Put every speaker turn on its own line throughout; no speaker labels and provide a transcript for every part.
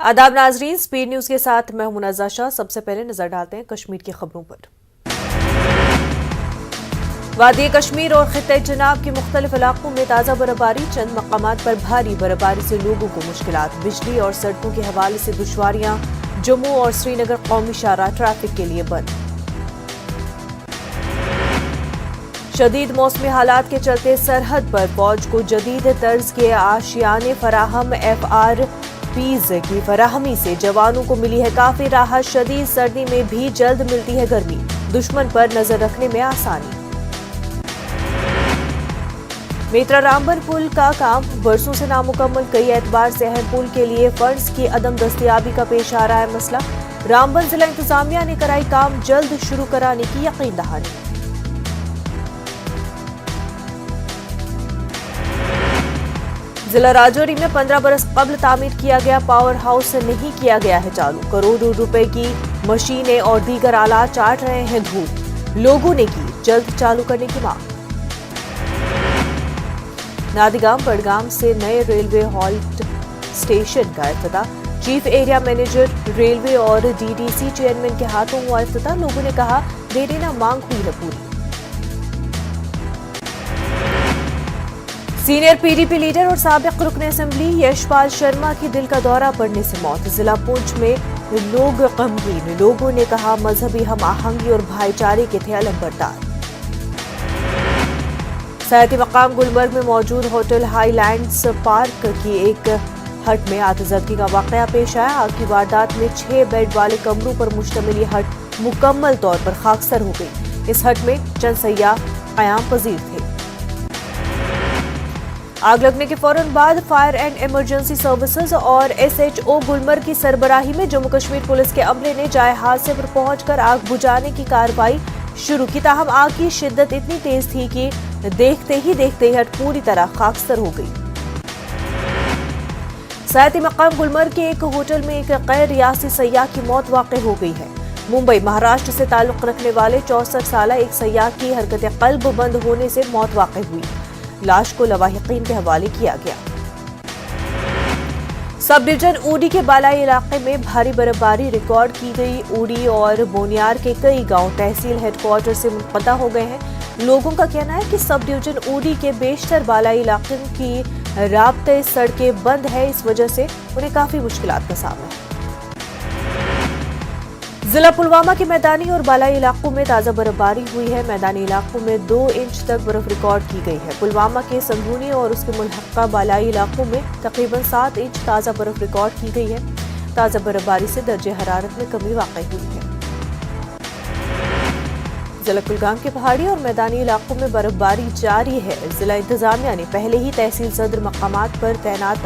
आदाब नाजरीन, speed news के साथ मैं हूं नज़ा शाह। सबसे पहले नजर डालते हैं कश्मीर की खबरों पर। वादी कश्मीर और खित्ते जनाब के मुख्तलिफ इलाकों में ताज़ा बर्फबारी, चंद मकामात पर भारी बर्फबारी से लोगों को मुश्किलात, बिजली और सड़कों के हवाले से दुश्वारियां। जम्मू और श्रीनगर कौमी शाहराह ट्रैफिक के लिए बंद। शदीद मौसमी हालात के चलते सरहद पर फौज को जदीद तर्ज के आशियाने फराहम FRPs की फराहमी से जवानों को मिली है काफी राहत। शदीद सर्दी में भी जल्द मिलती है गर्मी, दुश्मन पर नजर रखने में आसानी। मेत्रा रामबन पुल का काम बरसों से नामुकम्मल, कई एतबार से अहम पुल के लिए फंड्स की अदम दस्तियाबी का पेश आ रहा है मसला। रामबन जिला इंतजामिया ने कराई काम जल्द शुरू कराने की यकीन दहानी। जिला राजौरी में 15 बरस कबल तामीर किया गया पावर हाउस नहीं किया गया है चालू। करोड़ों रुपए की मशीनें और दीगर आलात चाट रहे हैं धूल। लोगों ने की जल्द चालू करने की मांग। नादिगाम बड़गाम से नए रेलवे हॉल्ट स्टेशन का इफ्तिताह, चीफ एरिया मैनेजर रेलवे और DDC चेयरमैन के हाथों हुआ इफ्तिताह। लोगों ने कहा देरी न मांग हुई है पूरी। सीनियर PDP लीडर और साबिक रुकने असेंबली यशपाल शर्मा की दिल का दौरा पड़ने से मौत। जिला पुंछ में लोग गमगीन, लोगों ने कहा मजहबी हम आहंगी और भाईचारे के थे अलंबरदार। सयाती मकाम गुलमर्ग में मौजूद होटल हाईलैंड्स पार्क की एक हट में आतिशबाजी का वाकया पेश आया। आग की वारदात में 6 बेड वाले कमरों पर मुश्तमिल ये हट मुकम्मल तौर पर खाकसर हो गई। इस हट में चंद सयाह कयाम पजीर थे। आग लगने के फौरन बाद फायर एंड इमरजेंसी सर्विसेज और SHO गुलमर्ग की सरबराही में जम्मू कश्मीर पुलिस के अमले ने जाए हादसे पर पहुंचकर आग बुझाने की कार्रवाई शुरू की। ताहम आग की शिद्दत इतनी तेज थी कि देखते ही हट पूरी तरह खाकसर हो गई। सयाती मकाम गुलमर्ग के एक होटल में एक गैर रियासी सयाह की मौत वाक़ई हो गई है। मुंबई महाराष्ट्र से ताल्लुक रखने वाले 64 साल एक सयाह की हरकत कल्ब बंद होने से मौत वाक़ई हुई। लाश को लवाहिकीन के हवाले किया गया। सब डिवीजन ऊडी के बालाई इलाके में भारी बर्फबारी रिकॉर्ड की गई। ऊडी और बोनियार के कई गांव तहसील हेडक्वार्टर से मुनक़ता हो गए हैं। लोगों का कहना है कि सब डिवीजन ऊडी के बेशतर बालाई इलाकों की राब्ते सड़कें बंद है, इस वजह से उन्हें काफी मुश्किलात का सामना है। जिला पुलवामा के मैदानी और बालाई इलाकों में ताज़ा बर्फबारी हुई है। मैदानी इलाकों में 2 इंच तक बर्फ रिकॉर्ड की गई है। पुलवामा के संगरूनी और उसके मुल्हक्का बालाई इलाकों में तकरीबन 7 इंच ताज़ा बर्फ रिकॉर्ड की गई है। ताज़ा बर्फबारी से दर्जे हरारत में कमी वाक़ई हुई है। जिला कुलगाम के पहाड़ी और मैदानी इलाकों में बर्फबारी जारी है। जिला इंतजामिया ने पहले ही तहसील सदर मकामात पर तैनात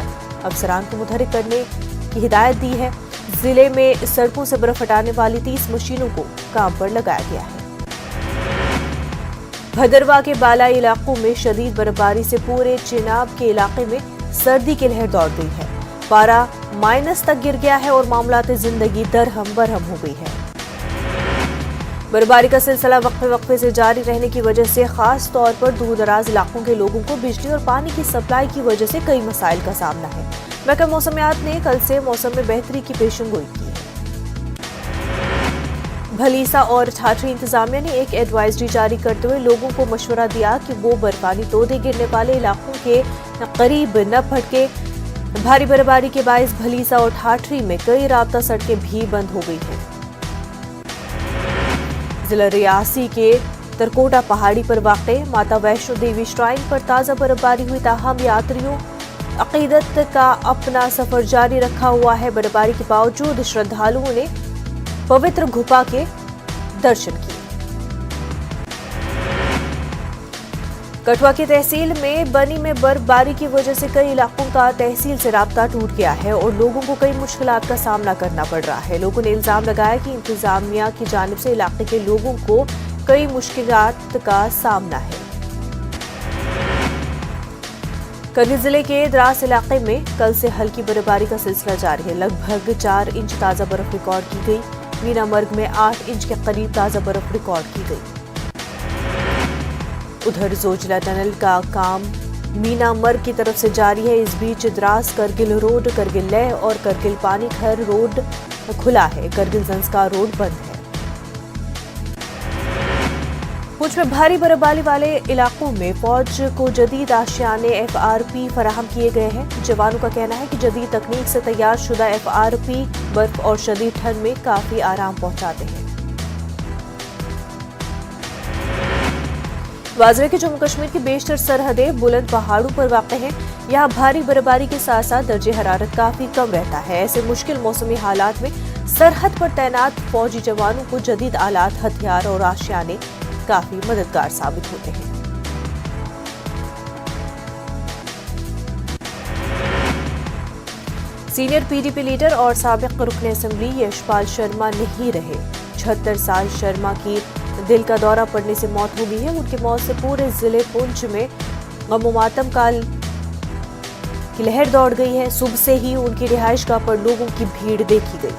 अफसरान को मुतहरिक करने की हिदायत दी है। जिले में सड़कों से बर्फ हटाने वाली 30 मशीनों को काम पर लगाया गया है। भदरवा के बालाई इलाकों में शदीद बर्फबारी से पूरे चिनाब के इलाके में सर्दी की लहर दौड़ गई है। पारा माइनस तक गिर गया है और मामलात जिंदगी दरहम बरहम हो गई है। बर्फबारी का सिलसिला वक्फे से जारी रहने की वजह से खास तौर पर दूर दराज इलाकों के लोगों को बिजली और पानी की सप्लाई की वजह से कई मसाइल का सामना है। महकमा मौसमियात ने कल से मौसम में बेहतरी की पेशेंगोई की है। भलीसा और ठाठरी इंतजामिया ने एक एडवाइजरी जारी करते हुए लोगों को मशवरा दिया कि वो बर्फानी तोदे गिरने वाले इलाकों के करीब न भटके। भारी बर्फबारी के बायस भलीसा और ठाठरी में कई राब्ता सड़कें भी बंद हो गई हैं। जिला रियासी के तरकोटा पहाड़ी पर वाक़े माता वैष्णो देवी श्राइन पर ताज़ा बर्फबारी हुई। ताहम यात्रियों अकीदत का अपना सफर जारी रखा हुआ है। बर्फबारी के बावजूद श्रद्धालुओं ने पवित्र गुफा के दर्शन किए। कठुआ की तहसील में बनी में बर्फबारी की वजह से कई इलाकों का तहसील से राब्ता टूट गया है और लोगों को कई मुश्किलात का सामना करना पड़ रहा है। लोगों ने इल्जाम लगाया कि इंतजामिया की जानिब से इलाके के लोगों को कई मुश्किलात का सामना है। करगिल जिले के द्रास इलाके में कल से हल्की बर्फबारी का सिलसिला जारी है। लगभग 4 इंच ताज़ा बर्फ रिकॉर्ड की गई। मीनामर्ग में 8 इंच के करीब ताज़ा बर्फ रिकॉर्ड की गई। उधर जोजिला टनल का काम मीना मर्ग की तरफ से जारी है। इस बीच द्रास करगिल रोड, करगिल लेह और करगिल पानीखर रोड खुला है। करगिल संस्कार रोड बंद है। पुंछ में भारी बर्फबारी वाले इलाकों में फौज को जदीद आशियाने FRP फराहम किए गए हैं। जवानों का कहना है कि जदीद तकनीक से तैयार शुदा FRP बर्फ और शदीद ठंड में काफी आराम पहुंचाते हैं। वाज़ेह कि जम्मू कश्मीर की बेशतर सरहदें बुलंद पहाड़ों पर वाक़ हैं। यहाँ भारी बर्फबारी के साथ साथ दर्जे हरारत काफी कम रहता है। ऐसे मुश्किल मौसमी हालात में सरहद पर तैनात फौजी जवानों को जदीद आलात, हथियार और आशियाने काफी मददगार साबित होते हैं। सीनियर PDP लीडर और साबिक रुकन असेंबली यशपाल शर्मा नहीं रहे। 76 साल शर्मा की दिल का दौरा पड़ने से मौत हो गई है। उनकी मौत से पूरे जिले पुंछ में गम मातम काल की लहर दौड़ गई है। सुबह से ही उनकी रिहाइशगाह पर लोगों की भीड़ देखी गई।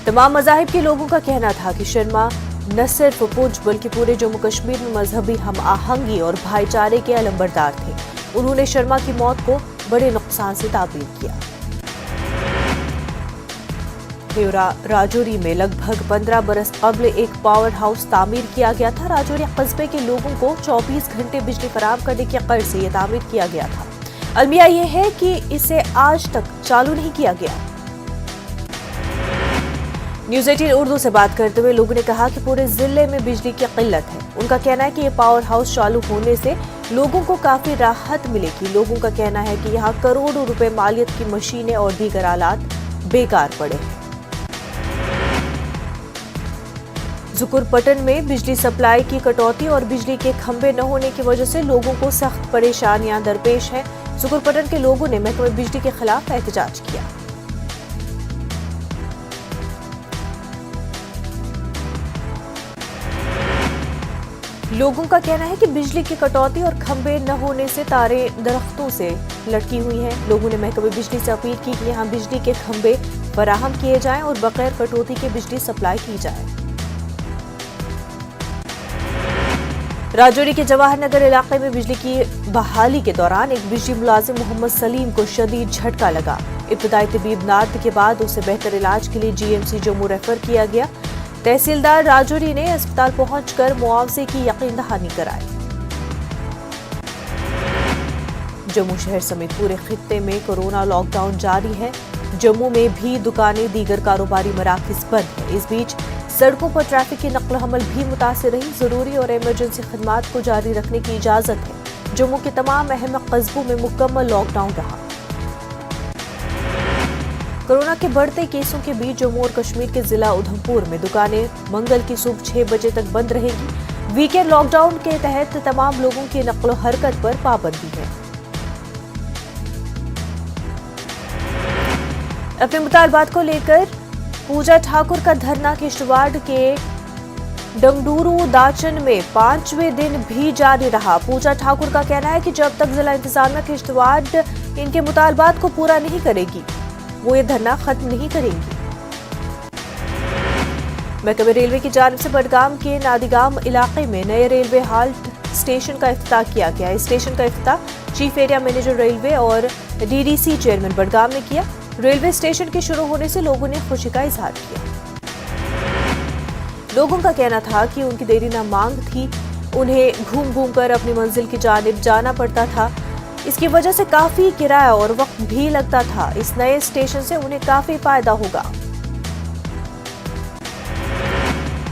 तमाम मज़ाहिब के लोगों का कहना था कि शर्मा न सिर्फ पुंछ बल्कि पूरे जम्मू कश्मीर में मजहबी हम आहंगी और भाईचारे के अलंबरदार थे। उन्होंने शर्मा की मौत को बड़े नुकसान से ताबीर किया। राजौरी में लगभग 15 बरस कबल एक पावर हाउस तामीर किया गया था। राजौरी कस्बे के लोगों को 24 घंटे बिजली फराहम करने के कर्ज से यह तामीर किया गया था। अलमिया यह है कि इसे आज तक चालू नहीं किया गया। न्यूज़ 18 उर्दू से बात करते हुए लोगों ने कहा कि पूरे जिले में बिजली की किल्लत है। उनका कहना है कि यह पावर हाउस चालू होने से लोगों को काफी राहत मिलेगी। लोगों का कहना है कि यहाँ करोड़ों रुपए मालियत की मशीनें और दीगर आलात बेकार पड़े हैं। जुकुरपटन में बिजली सप्लाई की कटौती और बिजली के खंभे न होने की वजह से लोगों को सख्त परेशानियां दरपेश हैं। जुकुरपटन के लोगों ने महकमे बिजली के खिलाफ एहतजाज किया। लोगों का कहना है कि बिजली की कटौती और खंभे न होने से तारें दरख्तों से लटकी हुई हैं। लोगों ने महकमे बिजली से अपील की कि यहां बिजली के खंभे फराहम किए जाएं और बगैर कटौती के बिजली सप्लाई की जाए। राजौरी के जवाहर नगर इलाके में बिजली की बहाली के दौरान एक बिजली मुलाजिम मोहम्मद सलीम को शदीद झटका लगा। इब्तदाई तबीब नाद के बाद उसे बेहतर इलाज के लिए GMC जम्मू रेफर किया गया। तहसीलदार राजौरी ने अस्पताल पहुंचकर मुआवजे की यकीन दहानी कराई। जम्मू शहर समेत पूरे खित्ते में कोरोना लॉकडाउन जारी है। जम्मू में भी दुकानें, दीगर कारोबारी मराकज बंद है। इस बीच सड़कों पर ट्रैफिक की नकल हमल भी मुतासिर रही। जरूरी और इमरजेंसी खदमात को जारी रखने की इजाजत है। जम्मू के तमाम अहम कस्बों में मुकम्मल लॉकडाउन रहा। कोरोना के बढ़ते केसों के बीच जम्मू और कश्मीर के जिला उधमपुर में दुकानें मंगल की सुबह 6 बजे तक बंद रहेगी। वीकेंड लॉकडाउन के तहत तमाम लोगों की नकलो हरकत पर पाबंदी है। अपने मुतालबात को लेकर पूजा ठाकुर का धरना किश्तवाड़ के डंगडूरू दाचन में 5वें दिन भी जारी रहा। पूजा ठाकुर का कहना है कि जब तक जिला इंतजामिया किश्तवाड़ इनके मुतालबात को पूरा नहीं करेगी वो ये धरना खत्म नहीं करेंगी। महकमे रेलवे की जानिब से बडगाम के नादिगाम इलाके में नए रेलवे हाल्ट स्टेशन का इफ्तिताह किया गया। इस स्टेशन का इफ्तिताह चीफ एरिया मैनेजर रेलवे और DDC चेयरमैन बडगाम ने किया। रेलवे स्टेशन के शुरू होने से लोगों ने खुशी का इजहार किया। लोगों का कहना था कि उनकी देरी न मांग थी, उन्हें घूम घूम कर अपनी मंजिल की जानिब जाना पड़ता था। इसकी वजह से काफी किराया और वक्त भी लगता था। इस नए स्टेशन से उन्हें काफी फायदा होगा।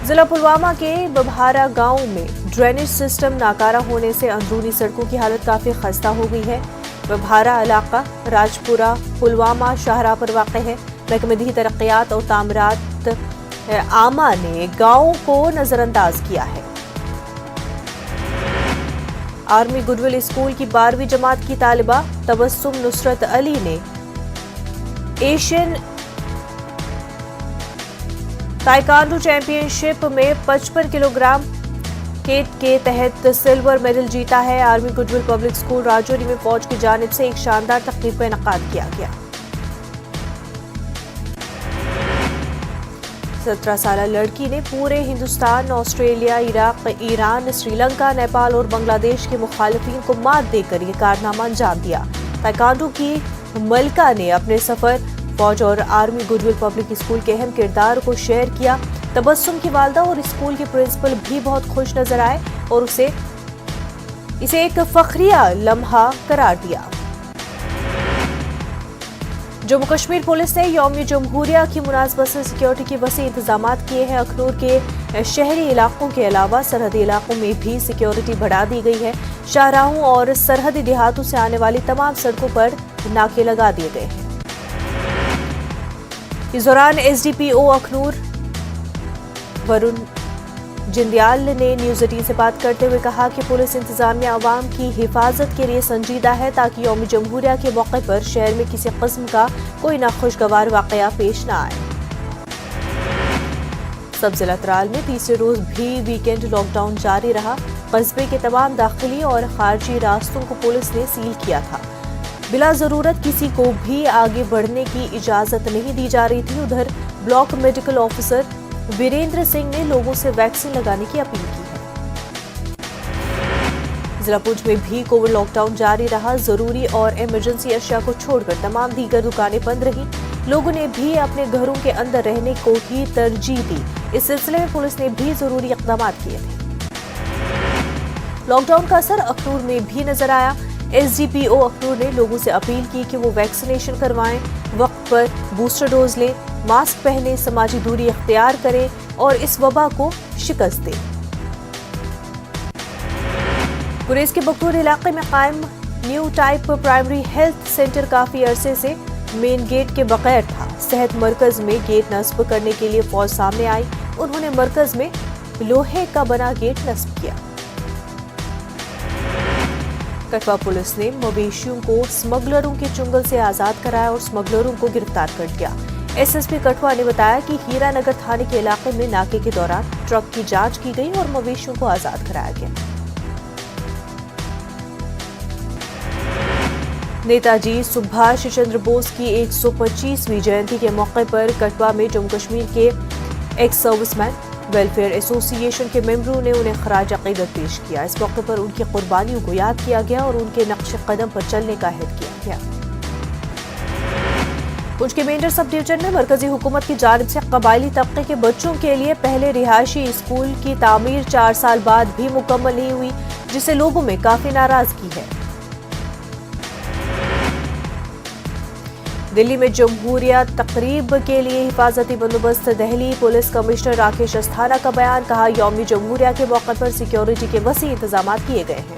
जिला पुलवामा के बबहारा गांव में ड्रेनेज सिस्टम नाकारा होने से अंदरूनी सड़कों की हालत काफी खस्ता हो गई है। बबहारा इलाका राजपुरा पुलवामा शाहराह पर वाक़ है। महकमे दी तरक्यात और तामीरात आमा ने गांव को नजरअंदाज किया है। आर्मी गुडविल स्कूल की 12वीं जमात की तालिबा तबस्सुम नुसरत अली ने एशियन ताइक्वांडो चैंपियनशिप में 55 किलोग्राम के तहत सिल्वर मेडल जीता है। Army goodwill public school Rajouri में फौज की जानिब से एक शानदार तकरीब का इनेकाद किया गया। 17 साल लड़की ने पूरे Hindustan, Australia, Iraq, Iran, Sri Lanka, Nepal और बांग्लादेश के मुखालिफिन को मात देकर ये कारनामा अंजाम दिया। ताइक्वांडो की मलका ने अपने सफर, फौज और आर्मी गुडविल पब्लिक स्कूल के अहम किरदार को शेयर किया। तबस्सुम की वालदा और स्कूल के प्रिंसिपल भी बहुत खुश नजर आए और इसे एक फखरिया लम्हा करार दिया। जम्मू कश्मीर पुलिस ने यौम जमहूरिया की मुनासबत से सिक्योरिटी के वसी इंतजाम किए हैं। अखनूर के शहरी इलाकों के अलावा सरहदी इलाकों में भी सिक्योरिटी बढ़ा दी गई है। शाहराहों और सरहदी देहातों से आने वाली तमाम सड़कों पर नाके लगा दिए गए हैं। इस दौरान एसडीपीओ अखनूर वरुण जिंदयाल ने न्यूज 18 से बात करते हुए कहा कि पुलिस इंतजामिया अवाम की हिफाजत के लिए संजीदा है ताकि यौम जमहूरिया के मौके पर शहर में किसी किस्म का कोई नाखुशगवार वाकया पेश न आए। सब जिला त्राल में तीसरे रोज भी वीकेंड लॉकडाउन जारी रहा। कस्बे के तमाम दाखिली और खारजी रास्तों को पुलिस ने सील किया था। बिला जरूरत किसी को भी आगे बढ़ने की इजाजत नहीं दी जा रही थी। उधर block medical officer Virendra Singh ने लोगों से वैक्सीन लगाने की अपील की है। जिला पुंछ में भी कोविड लॉकडाउन जारी रहा। जरूरी और इमरजेंसी अशिया को छोड़कर तमाम दीगर दुकानें बंद रही। लोगों ने भी अपने घरों के अंदर रहने को ही तरजीह दी। इस सिलसिले में पुलिस ने भी जरूरी इक़दाम किए थे। लॉकडाउन का असर अखनूर में भी नजर आया। एसडीपीओ अखनूर ने लोगों से अपील की कि वो वैक्सीनेशन करवाएं, वक्त पर बूस्टर डोज लें, मास्क पहने, समाजी दूरी इख्तियार करें और इस वबा को शिकस्त दें। गुरेज के बकतूर इलाके में कायम new type primary health centre काफी अरसे से मेन गेट के बगैर था। सेहत मरकज में गेट नस्ब करने के लिए फौज सामने आई। उन्होंने मरकज में लोहे का बना गेट नस्ब किया। कठवा पुलिस ने मवेशियों को स्मगलरों के चुंगल से आजाद कराया और स्मगलरों को गिरफ्तार कर लिया। एसएसपी कठवा ने बताया कि हीरानगर थाने के इलाके में नाके के दौरान ट्रक की जांच की गई और मवेशियों को आजाद कराया गया। नेताजी सुभाष चंद्र बोस की 125वीं जयंती के मौके पर कठवा में जम्मू कश्मीर के एक्स सर्विसमैन वेलफेयर एसोसिएशन के मेंबरों ने उन्हें खराज अकीदत पेश किया। इस मौके पर उनकी कुर्बानियों को याद किया गया और उनके नक्शे कदम पर चलने का अहद किया गया। पुंछ के मेंढर सब डिवीजन में मरकजी हुकूमत की जानिब से कबायली तबके के बच्चों के लिए पहले रिहायशी स्कूल की तामीर 4 साल बाद भी मुकम्मल नहीं हुई, जिससे लोगों में काफी नाराजगी है। दिल्ली में जमहूरिया तकरीब के लिए हिफाजती बंदोबस्त। दिल्ली पुलिस कमिश्नर राकेश अस्थाना का बयान, कहा यौम जमहूरिया के मौके पर सिक्योरिटी के वसी इंतजाम किए गए हैं।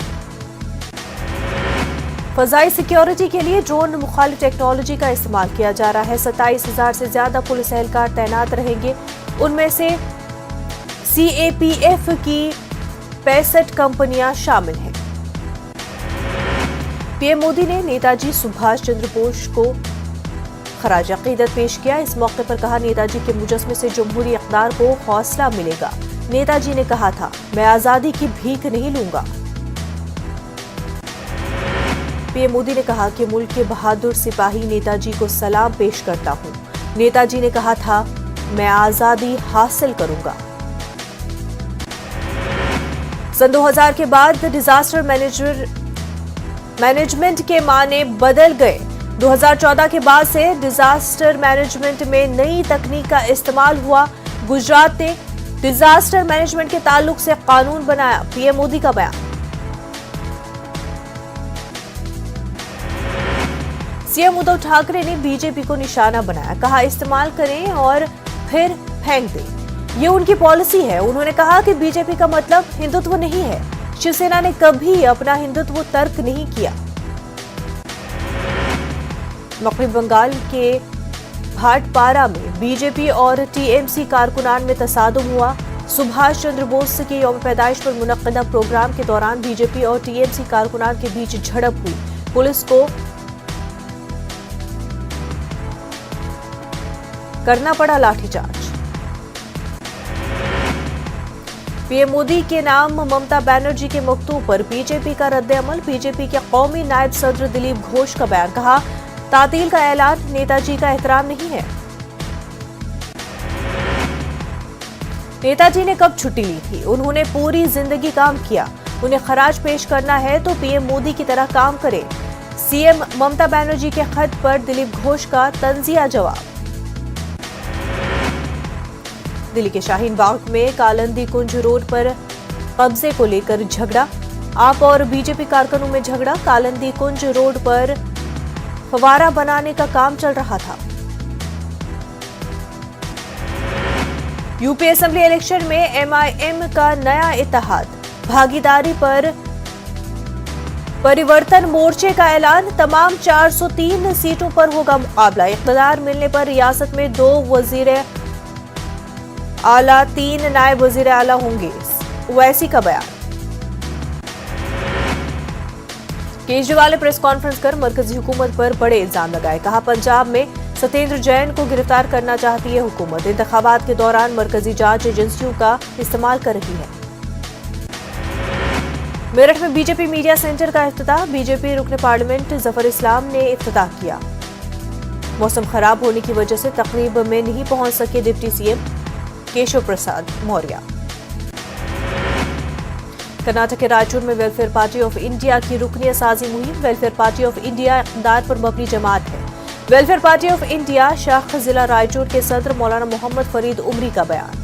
फजाई सिक्योरिटी के लिए ड्रोन मुखालिफ टेक्नोलॉजी का इस्तेमाल किया जा रहा है। 27,000 से ज्यादा पुलिस एहलकार तैनात रहेंगे। उनमें से सीएपीएफ की 65 कंपनियां शामिल हैं। पीएम मोदी ने नेताजी सुभाष चंद्र बोस को खराज अकीदत पेश किया। इस मौके पर कहा, नेताजी के मुजस्मे से जमहूरी इक़्तिदार को हौसला मिलेगा। नेताजी ने कहा था, मैं आजादी की भीख नहीं लूंगा। पीएम मोदी ने कहा कि मुल्क के बहादुर सिपाही नेताजी को सलाम पेश करता हूं। नेताजी ने कहा था, मैं आजादी हासिल करूंगा। सन 2000 के बाद डिजास्टर मैनेजमेंट के माने बदल गए। 2014 के बाद से डिजास्टर मैनेजमेंट में नई तकनीक का इस्तेमाल हुआ। गुजरात ने डिजास्टर मैनेजमेंट के ताल्लुक से कानून बनाया। पीएम मोदी का बयान। सीएम उद्धव ठाकरे ने बीजेपी को निशाना बनाया, कहा इस्तेमाल करें और फिर फेंक दें, ये उनकी पॉलिसी है। उन्होंने कहा कि बीजेपी का मतलब हिंदुत्व नहीं है। शिवसेना ने कभी अपना हिंदुत्व तर्क नहीं किया। मगरबी बंगाल के भाटपारा में बीजेपी और टीएमसी कारकुनान में तसादुम हुआ। सुभाष चंद्र बोस के यौम पैदाइश पर मुनक्किदा प्रोग्राम के दौरान बीजेपी और टीएमसी कारकुनान के बीच झड़प हुई। पुलिस को करना पड़ा लाठीचार्ज। पीएम मोदी के नाम ममता बनर्जी के मकतूब पर बीजेपी का रद्द-ए-अमल। बीजेपी के कौमी नायब सदर दिलीप घोष का बयान, कहा तातील का ऐलान नेताजी का एहतराम नहीं है। नेताजी ने कब छुट्टी ली थी? उन्होंने पूरी जिंदगी काम किया। उन्हें खराज पेश करना है तो पीएम मोदी की तरह काम करें। सीएम ममता बनर्जी के खत पर दिलीप घोष का तंजिया जवाब। दिल्ली के शाहीन बाग में कालंदी कुंज रोड पर कब्जे को लेकर झगड़ा। आप और बीजेपी कारकुनों में झगड़ा। कालंदी कुंज रोड पर फवारा बनाने का काम चल रहा था। यूपी असेंबली इलेक्शन में एमआईएम का नया इत्तेहाद। भागीदारी पर परिवर्तन मोर्चे का ऐलान। तमाम 403 सीटों पर होगा मुकाबला। इख्तियार मिलने पर रियासत में 2 वजीर आला 3 नायब वजीर आला होंगे। ओवैसी का बयान। केजरीवाल ने प्रेस कॉन्फ्रेंस कर मरकजी हुकूमत पर बड़े इल्जाम लगाए। कहा, पंजाब में सत्येंद्र जैन को गिरफ्तार करना चाहती है हुकूमत। इंतखाबात के दौरान मरकजी जांच एजेंसियों का इस्तेमाल कर रही है। मेरठ में बीजेपी मीडिया सेंटर का इफ्तिताह। बीजेपी रुकन पार्लियामेंट जफर इस्लाम ने इफ्तिताह किया। मौसम खराब होने की वजह से तकरीब में नहीं पहुंच सके डिप्टी सीएम केशव प्रसाद मौर्य। कर्नाटक के रायचूर में वेलफेयर पार्टी ऑफ इंडिया की रुकनियत साजी मुहिम। वेलफेयर पार्टी ऑफ इंडिया इक़्तिदार पर मबनी जमात है। वेलफेयर पार्टी ऑफ इंडिया शाख जिला रायचूर के सदर मौलाना मोहम्मद फरीद उमरी का बयान।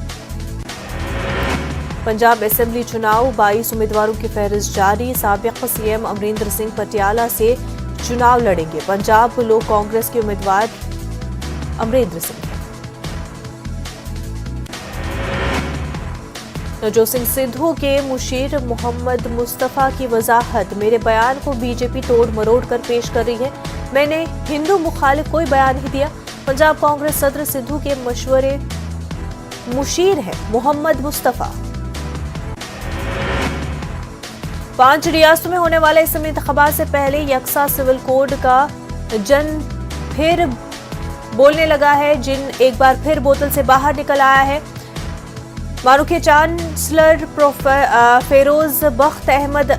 पंजाब असेंबली चुनाव 22 उम्मीदवारों की फहरिस्त जारी। साबिक सीएम अमरिंदर सिंह पटियाला से चुनाव लड़ेंगे। पंजाब लोक कांग्रेस के उम्मीदवार अमरिंदर सिंह। नवजोत सिंह सिद्धू के मुशीर मोहम्मद मुस्तफा की वजाहत। मेरे बयान को बीजेपी तोड़ मरोड़ कर पेश कर रही है। मैंने हिंदू मुखालिफ कोई बयान नहीं दिया। पंजाब कांग्रेस सदर सिद्धू के मशवरे मुशीर है मोहम्मद मुस्तफा। 5 रियासतों में होने वाले इसमें इंतखाबात से पहले यकसा सिविल कोड का जन फिर बोलने लगा है। जिन एक बार फिर बोतल से बाहर निकल आया है। मारू के चांसलर फेरोज बख्त अहमद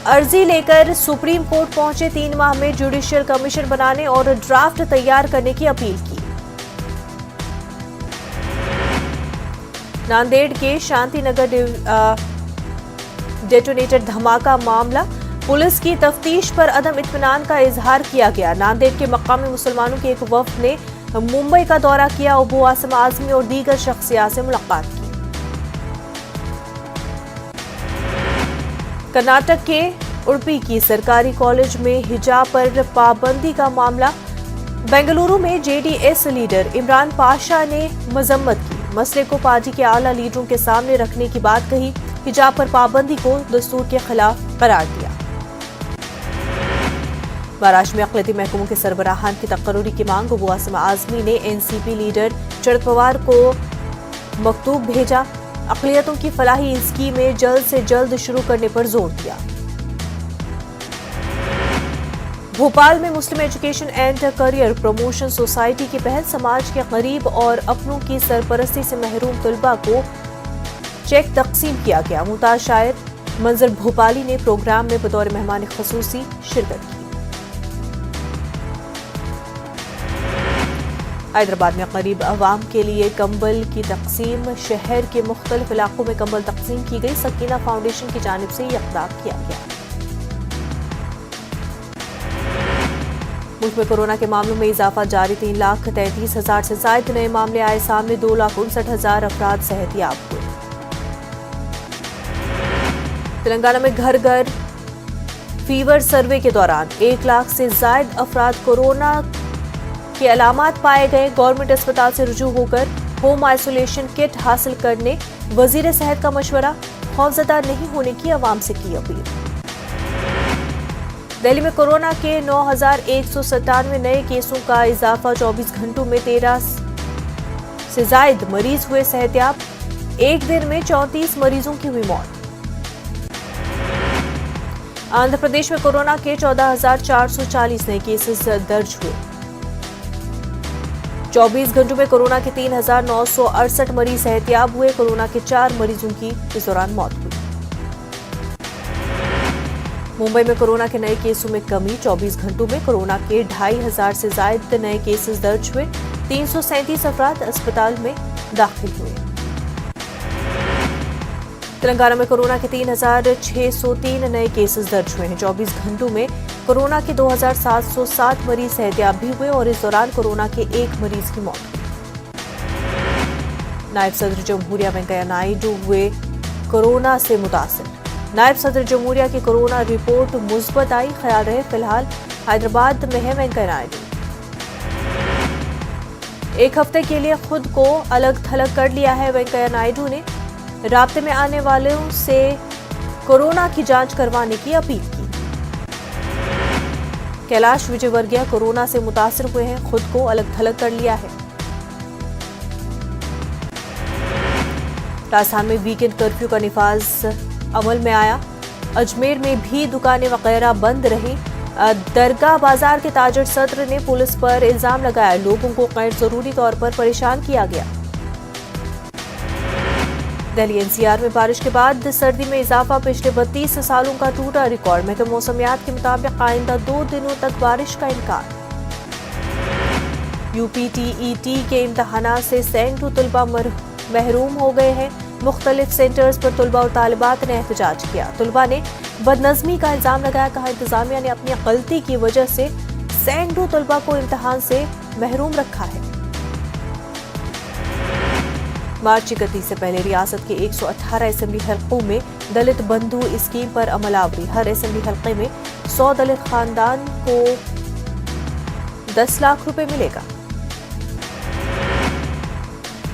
अर्जी लेकर सुप्रीम कोर्ट पहुंचे। 3 माह में जुडिशियल कमीशन बनाने और ड्राफ्ट तैयार करने की अपील की। नांदेड़ के शांतिनगर डेटोनेटर धमाका मामला। पुलिस की तफ्तीश पर अदम इत्मीनान का इजहार किया गया। नांदेड़ के मकामी मुसलमानों के एक वफ्द ने मुंबई का दौरा किया। अबू आसिम आजमी और दीगर शख्सियात से मुलाकात की। कर्नाटक के उडुपी की सरकारी कॉलेज में हिजाब पर पाबंदी का मामला। बेंगलुरु में जेडीएस लीडर इमरान पाशा ने मजम्मत की। मसले को पार्टी के आला लीडरों के सामने रखने की बात कही। हिजाब पर पाबंदी को दस्तूर के खिलाफ करार दिया। महाराष्ट्र में अक़लियती महकमों के सरबराहान की तकर्रुरी की मांग। अबू आसिम आजमी ने एनसीपी लीडर शरद पवार को मकतूब भेजा। अक़लियतों की फलाही स्कीमें जल्द से जल्द शुरू करने पर जोर दिया। भोपाल में Muslim education and career promotion society की पहल। समाज के गरीब और अपनों की सरपरस्ती से महरूम तलबा को चेक तकसीम किया गया। मुमताज शायर मंजर भोपाली ने प्रोग्राम में बतौर मेहमान खसूसी शिरकत की। हैदराबाद में गरीब अवाम के लिए कंबल की तकसीम। शहर के मुख्तलिफ इलाकों में कंबल तकसीम की गई। सकीना फाउंडेशन की जानिब से ये इक़दाम किया गया। मुल्क में कोरोना के मामलों में इजाफा जारी। 3,33,000 से ज्यादा नए मामले आए सामने। 2,59,000 अफराद सेहतियाब हुए। तेलंगाना में घर घर फीवर सर्वे के दौरान 1 लाख से ज्यादा अफराद कोरोना के अलामात पाए गए। गवर्नमेंट अस्पताल से रुजू होकर होम आइसोलेशन किट हासिल करने वजीर सेहत का मशवरा। खौफजदा नहीं होने की अवाम से की अपील। दिल्ली में कोरोना के 9,197 नए केसों का इजाफा। 24 घंटों में 13 से ज्यादा मरीज हुए सेहतियाब। एक दिन में 34 मरीजों की हुई मौत। आंध्र प्रदेश में कोरोना के 14,440 नए केसेस दर्ज हुए। 24 घंटों में कोरोना के 3,968 मरीज सेहतियाब हुए। कोरोना के 4 मरीजों की इस दौरान मौत हुई। मुंबई में कोरोना के नए केसों में कमी। 24 घंटों में कोरोना के 2,500 से ज्यादा नए केसेस दर्ज हुए। 337 अफराद अस्पताल में दाखिल हुए। तेलंगाना में कोरोना के 3,603 नए केसेस दर्ज हुए हैं। 24 घंटों में कोरोना के 2,707 मरीज सेहतियाब भी हुए और इस दौरान कोरोना के एक मरीज की मौत हुई। नायब सदर जमहूरिया वेंकैया नायडू हुए कोरोना से मुतासिर। नायब सदर जमहूरिया की कोरोना रिपोर्ट मुस्बत आई। ख्याल रहे फिलहाल हैदराबाद में है वेंकैया नायडू। एक हफ्ते के लिए खुद को अलग थलग कर लिया है वेंकैया नायडू ने। राब्ते में आने वालों से कोरोना की जांच करवाने की अपील की। कैलाश विजयवर्गीय कोरोना से मुतासिर हुए हैं, खुद को अलग थलग कर लिया है। राजस्थान में वीकेंड कर्फ्यू का निफाज अमल में आया। अजमेर में भी दुकानें वगैरह बंद रहीं। दरगाह बाजार के ताजर सत्र ने पुलिस पर इल्जाम लगाया, लोगों को गैर जरूरी तौर पर परेशान किया गया। दिल्ली एनसीआर में बारिश के बाद सर्दी में इजाफा, पिछले 32 सालों का टूटा रिकॉर्ड। महकमा मौसमियात के मुताबिक आइंदा 2 दिनों तक बारिश का इम्कान। यूपीटीईटी के इम्तहानात से सैकड़ों तलबा महरूम हो गए हैं। मुख्तलिफ सेंटर्स पर तलबा और तालिबात ने एहतजाज किया। तलबा ने बदनज़मी का इल्जाम लगाया, कहा इंतजामिया ने अपनी गलती की वजह से सैकड़ों तलबा को इम्तहान से महरूम रखा है। मार्च 31 से पहले रियासत के 118 असेंबली हलकों में दलित बंधु स्कीम पर अमलावरी। हर असेंबली हलके में 100 दलित खानदान को 10 लाख रुपए मिलेगा।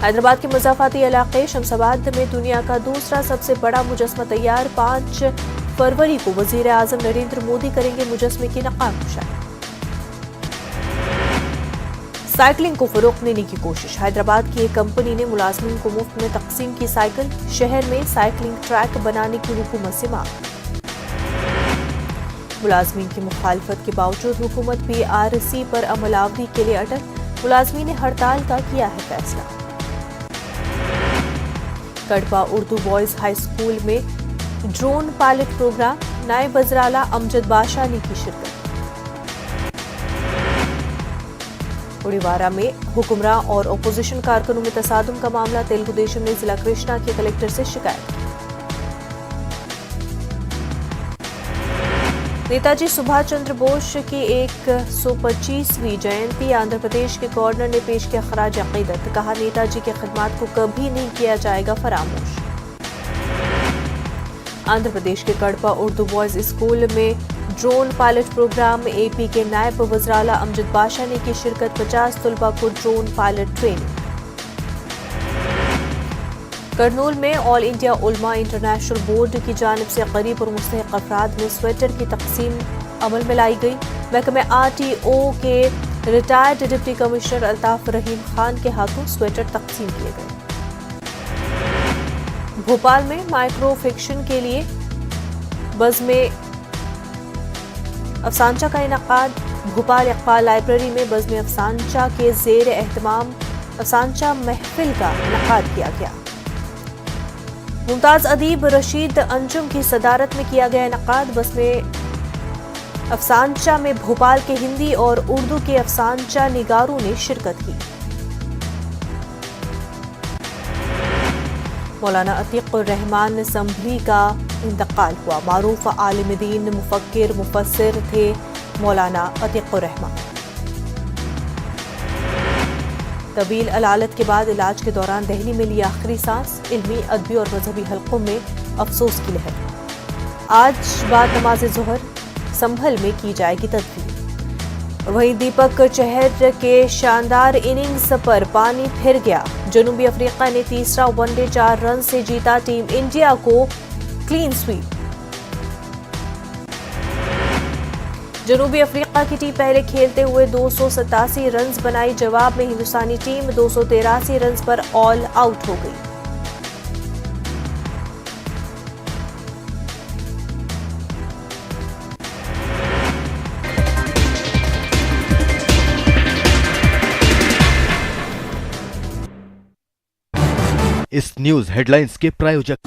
हैदराबाद के मुज़ाफ़ाती इलाके शमशाबाद में दुनिया का दूसरा सबसे बड़ा मुजस्मा तैयार। 5 फरवरी को वज़ीर आज़म नरेंद्र मोदी करेंगे मुजस्मे की नक़ाशी। साइकिलिंग को फरोग़ देने की कोशिश। हैदराबाद की एक कंपनी ने मुलाजमीन को मुफ्त में तकसीम की साइकिल। शहर में साइकिलिंग ट्रैक बनाने की हुकूमत से मांग। मुलाजमीन की मुखालफत के बावजूद हुकूमत PRC पर अमलावरी के लिए अटल। मुलाजमीन ने हड़ताल का किया है फैसला। कड़पा उर्दू बॉयज हाई स्कूल में ड्रोन पायलट प्रोग्राम। नायब वज़ीर-ए-आला अमजद बादशाह ने की शिरकत। उड़ीवारा में हुक्मरान और अपोजिशन कारकुनों में तसादुम का मामला। तेलुगु देशम ने जिला कृष्णा के कलेक्टर से शिकायत की। नेताजी सुभाष चंद्र बोस की 125वीं जयंती। आंध्र प्रदेश के गवर्नर ने पेश किया खराज अकीदत। कहा नेताजी की खिदमत को कभी नहीं किया जाएगा फरामोश। आंध्र प्रदेश के कड़पा उर्दू बॉयज स्कूल में ड्रोन पायलट प्रोग्राम। AP के नायब वज़ीर-ए-आला अमजद बादशाह ने की शिरकत। 50 तलबा को ड्रोन पायलट ट्रेनिंग। करनूल में all India Ulama international board की जानिब से गरीब और मुस्तहिक अफराद में स्वेटर की तकसीम अमल में लाई गई। महकमे RTO के रिटायर्ड डिप्टी कमिश्नर अल्ताफ रहीम खान के हाथों स्वेटर तकसीम किए गए। भोपाल में माइक्रो फिक्शन के लिए बज़्म अफसानचा का इनकाद। भोपाल इक़बाल लाइब्रेरी में बज़्म अफसानचा के ज़ेर एहतमाम अफसानचा महफिल का इनकाद किया गया। मुमताज अदीब रशीद अंजुम की सदारत में किया गया इनकाद। बज़्म अफसानचा में भोपाल के हिंदी और उर्दू के अफसानचा निगारों ने शिरकत की। मौलाना अतीकुर रहमान संभली का इंतकाल हुआ। मारूफ आलिम दीन, मुफक्किर, मुफस्सिर थे मौलाना अतीकुर रहमान। तवील अलालत के बाद इलाज के दौरान दहली में ली आखिरी सांस। इल्मी, अदबी और मजहबी हलकों में अफसोस की लहर। आज बाद नमाज ज़ोहर संभल में की जाएगी तदफीन। वहीं दीपक चहर के शानदार इनिंग्स पर पानी फिर गया। जनूबी अफ्रीका ने तीसरा वनडे 4 रन से जीता। टीम इंडिया को क्लीन स्वीप। जनूबी अफ्रीका की टीम पहले खेलते हुए 287 रन बनाई। जवाब में हिंदुस्तानी टीम 283 रन पर ऑल आउट हो गई।
इस न्यूज हेडलाइंस के प्रायोजक